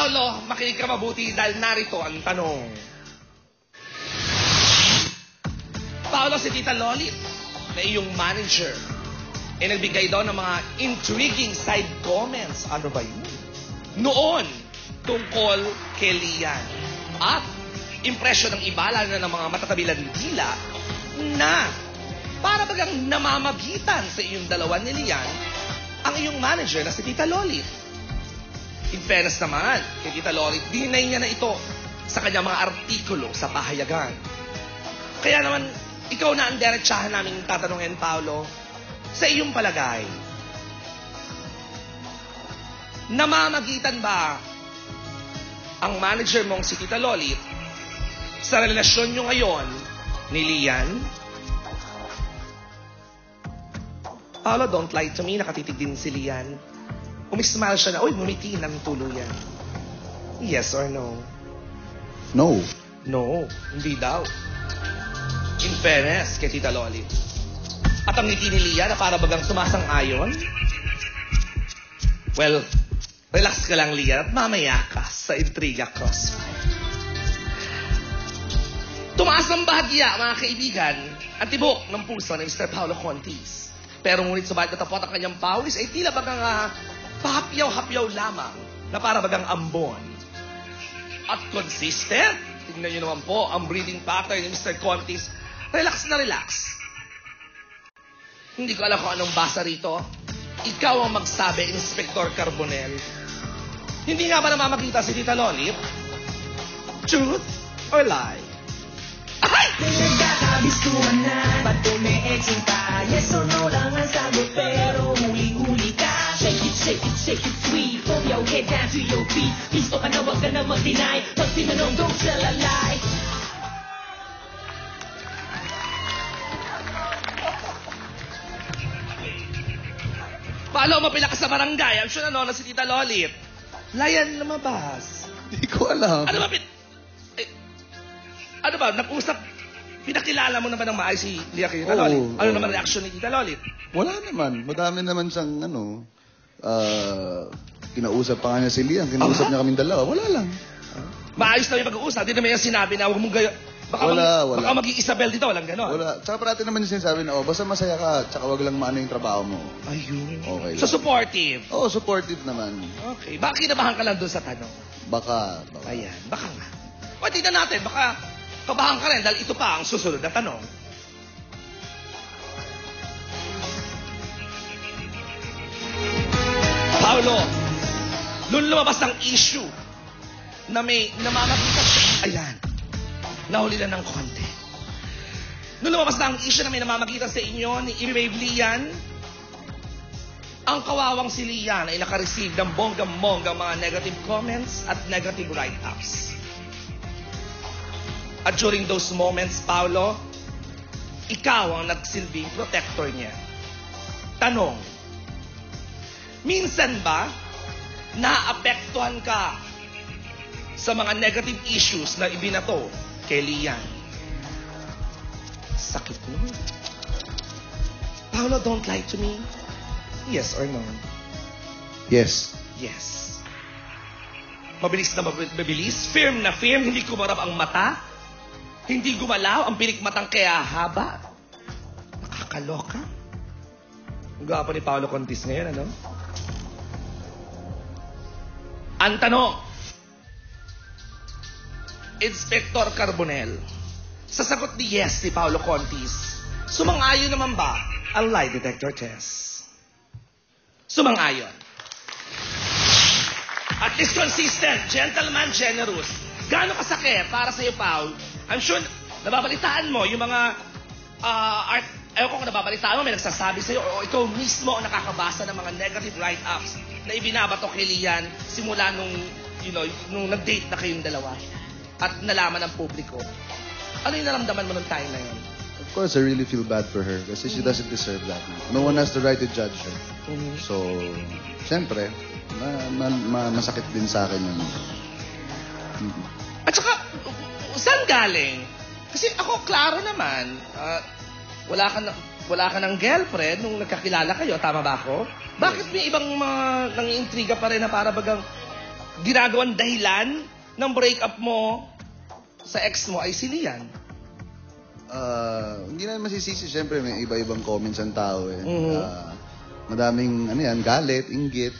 Paolo, makinig ka mabuti dahil narito ang tanong. Paolo, si Tita Lolit na iyong manager nagbigay daw ng mga intriguing side comments. Ano ba yun? Noon, tungkol kay Lian. At impresyon ng iba, lalo na ng mga matatabilan dila, na para bagang namamagitan sa iyong dalawa ni Lian ang iyong manager na si Tita Lolit. In fairness naman, kay Tita Lolit, dinay niya na ito sa kanyang mga artikulo sa pahayagan. Kaya naman, ikaw na ang diretsahan naming tatanungin, Paolo, sa iyong palagay, namamagitan ba ang manager mong si Tita Lolit sa relasyon nyo ngayon ni Lian? Paolo, don't lie to me. Nakatitig din si Lian. Umismile siya na, uy, ngumiti ng tuluyan. Yes or no? No. No, hindi daw. In fairness kay Tita Lolit. At ang ngiti ni Lian na para bagang sumasang-ayon? Well, relax ka lang, Lian, at mamaya ka sa Intriga Crossfire. Tumaas ng bahagya, mga kaibigan, ang tibok ng puso ni Mr. Paolo Contis. Pero ngunit subalit natapot ang kanyang pawis ay tila bagang pahapyaw-hapyaw lamang na para bagang ambon. At consistent, tingnan nyo naman po ang breathing pattern ni Mr. Contis. Relax na relax. Hindi ko alam kung anong basa rito. Ikaw ang magsabi, Inspector Carbonell. Hindi nga ba namamakita si Tita Lolit? Truth or lie? Ay! Nagkakabistuhan na, ba't ume-exing ka? Yes or no lang ang sagot, pero huli-huli ka. Shake it, shake it, shake it sweet. Throw your head down to your feet. Pisto ka na, wag ka na mag-deny. Pag tinanong, don't tell a lie. Paolo, mapila ka sa barangay. I'm sure na si Tita Lolit. Layan lumabas. Hindi ko alam. Ano ba, ano ba, nag-usap, pinakilala mo naman ng maayos si Lia kay Tita Lolit? Ano naman reaksyon ni Tita Lolit? Wala naman. Madami naman siyang, kinausap pa nga niya si Lian. Kinausap niya kaming dalawa. Wala lang. Maayos na yung pag-uusap. Di naman yung sinabi na huwag mong gayo. Wala. Baka maging Isabel dito, walang ganon. Wala. Tsaka parati naman yung sinasabi na, basta masaya ka, tsaka wag lang maano yung trabaho mo. Ayun. Okay lang. So supportive. Oo, supportive naman. Okay. Baka kinabahan ka lang doon sa tanong? Baka. Ayan, baka nga. O, tignan natin, baka kabahan ka rin dahil ito pa ang susunod na tanong. Paolo, nung lumabas ng issue na may namamagitan, ayan, nahuli na ng konti. Nung lumabas na ang issue na may namamagitan sa inyo ni Babe Lian, ang kawawang si Lian ay nakareceive ng bonggang-bonggang mga negative comments at negative write-ups. At during those moments, Paolo, ikaw ang nagsilbing protector niya. Tanong, minsan ba naapektuhan ka sa mga negative issues na ibinato kay Lian? Sakit nun. Paolo, don't lie to me. Yes or no? Yes. Yes. Mabilis na mabilis, firm na firm, hindi kumarap ang mata, hindi gumalaw ang pinikmatang kaya haba. Nakakaloka. Ang gwapo ni Paolo Contis ngayon, ano? Ang tanong, Inspector Carbonell, sa sagot ni yes si Paolo Contis, sumang-ayon naman ba ang lie detector test? Sumang-ayon. At least consistent, gentleman, generous. Gaano kasakit para sa'yo, Paul? I'm sure, nababalitaan mo yung mga ayaw ko kung nababalitaan mo, may nagsasabi sa'yo, o ikaw mismo ang nakakabasa ng mga negative write-ups na ibinabato kay Lian simula nung nag-date na kayong dalawa at nalaman ng publiko. Ano yung naramdaman mo nung time na yun? Of course, I really feel bad for her kasi she doesn't deserve that. No one has the right to judge her. So, siyempre, masakit din sa akin yun. At saka, saan galing? Kasi ako, klaro naman, wala ka ng girlfriend nung nagkakilala kayo, tama ba ako? Bakit may ibang mga nangiintriga pa rin na para bagang ginagawang dahilan ng breakup mo sa ex mo ay si Lian? Hindi na masisisi. Siyempre, may iba-ibang comments ang tao eh. Mhm. Madaming, galit, inggit,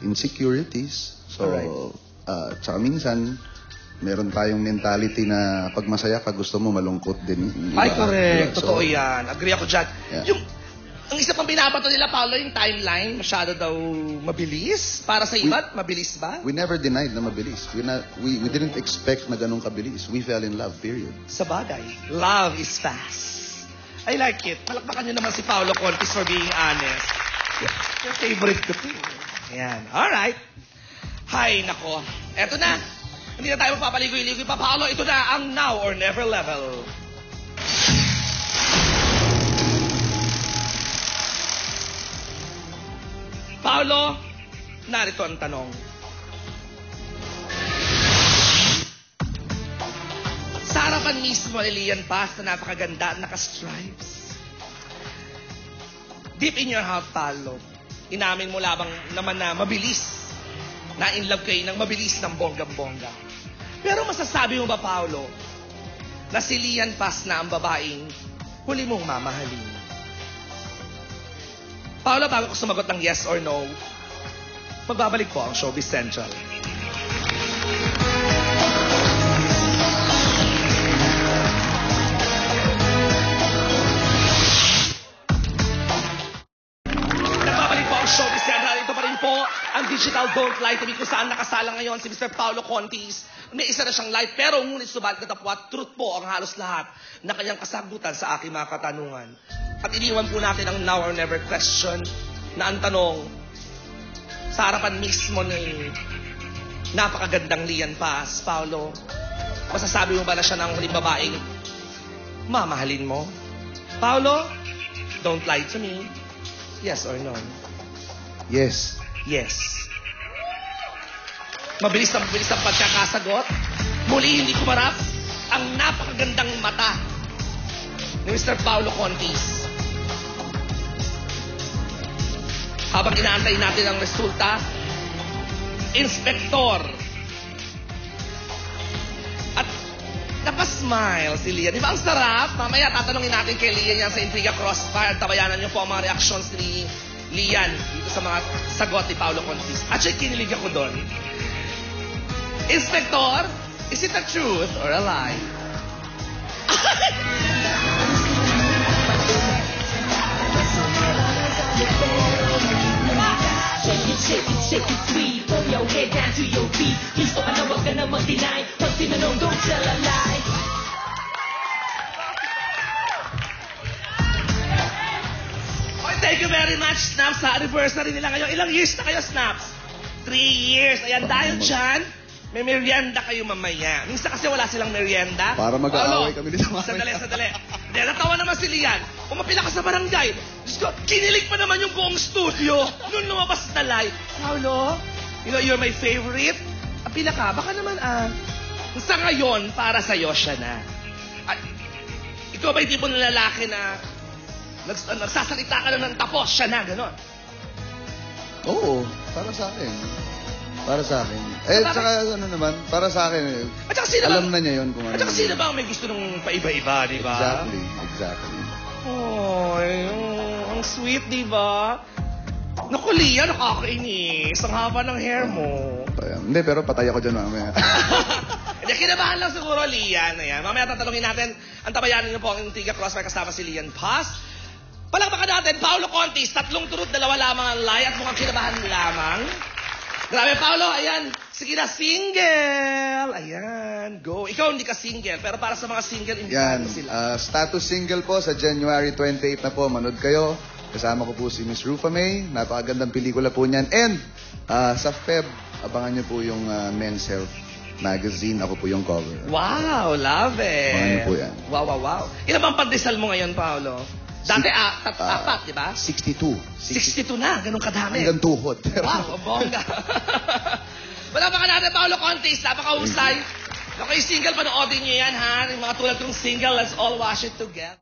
insecurities. So, Alright. tsaka minsan, meron tayong mentality na pag masaya ka, gusto mo malungkot din. Ay, Diba? correct. So, Totoo yan. Agree ako dyan. Yeah. Ang isa pang binabato nila, Paolo, yung timeline, masyado daw mabilis. Para sa iba, mabilis ba? We never denied na mabilis. We didn't expect na ganun kabilis. We fell in love, period. Sa bagay, love is fast. I like it. Palakpakan nyo naman si Paolo Contis for being honest. Yung favorite ko to. Ayan. Alright. Hay, nako. Eto na. Hindi na tayo magpapaligoy-ligoy pa. Paolo, ito na ang now or never level. Paolo, narito ang tanong. Sa harapan mismo ni Lian Paz na napakaganda at naka-stripes. Deep in your heart, Paolo, inamin mo labang naman na mabilis. Na in love kayo ng mabilis ng bonggang-bongga. Pero masasabi mo ba, Paolo, na si Lian Paz na ang babaeng huli mong mamahalin? Paolo, bago ko sumagot ng yes or no, magbabalik po ang Showbiz Central. Nagbabalik po ang Showbiz Central. Ito pa rin po ang Digital Don't Lie to Me kung saan nakasala ngayon si Mr. Paolo Contis. May isa na siyang live pero ngunit subalit natapwat, truth po ang halos lahat na kanyang kasagutan sa aking mga katanungan. At iniwan po natin ang now or never question na ang tanong sa harapan mismo ni napakagandang Lian Paz. Paolo, masasabi mo ba na siya ng huling babaeng mamahalin mo? Paolo, don't lie to me. Yes or no? Yes. Yes. Mabilis ang pagkakasagot. Muli hindi kumarap ang napakagandang mata ni Mr. Paolo Contis. Habang inaantay natin ang resulta, Inspektor. At napasmile si Lian. Di ba ang sarap? Mamaya tatanungin natin kay Lian yan sa Intriga Crossfire. Tabayanan niyo po ang mga reactions ni Lian dito sa mga sagot ni Paolo Contis. At siya kinilig ako doon. Inspektor, is it a truth or a lie? Shake it sweet, from your head down to your feet. Gusto ka na wag ka na mag-deny. Pag tinanong, don't tell a lie. Okay, thank you very much, Snaps, sa anniversary nila ngayon. Ilang years na kayo, Snaps? 3 years. Ayan, dahil dyan, may merienda kayo mamaya. Minsan kasi wala silang merienda. Para mag-aaway Paolo, kami dito mamaya. Sandali. Hindi, natawa naman si Lian. Umapila ka sa barangay. Diyos ko, kinilig pa naman yung buong studio nung lumabas na live. Paolo, you know, you're my favorite. Apila ka, baka naman sa ngayon, para sa'yo siya na. At, ikaw ba yung tipo ng lalaki na nagsasalita ka na ng tapos siya na, gano'n? Oo, para sa akin. Para sa akin. Eh, Bakit? tsaka ano naman, para sa akin, At saka sino alam ba? na niya yun kung ano. At saka sino ba ang may gusto nung paiba-iba, di ba? Exactly. Oy, ang sweet, di ba? Naku, Lian, nakakainis. Ang haba ng hair mo. Hindi, pero patay ako dyan mamaya. Hindi, kinabahan lang siguro, Lian. Ayan. Mamaya tatanungin natin, ang tabayanan niyo po ang Intriga Crossfire kasama si Lian Paz. Palakpakan natin, Paolo Contis, 3 turut, 2 lamang ang lie at mukhang kinabahan lamang. Grabe, Paolo, ayan. Sige na, single. Ayan, go. Ikaw hindi ka single, pero para sa mga single, Yan, invitahan sila. status single po sa January 28 na po. Manood kayo. Kasama ko po si Miss Rufa May. Napakagandang pelikula po niyan. And sa Feb, abangan niyo po yung Men's Health magazine. Ako po yung cover. Wow, love it. Mga ano po yan? Wow. Ilan bang pandesal mo ngayon, Paolo? Dati apat, di ba? 62. 62 na, ganun kadami. Hanggang tuhod. Wow, bongga. Wala pa ka natin, Paolo Contis. Napakahusay. Ako yung single, panoodin nyo yan, ha? Yung mga tulad kong single, let's all watch it together.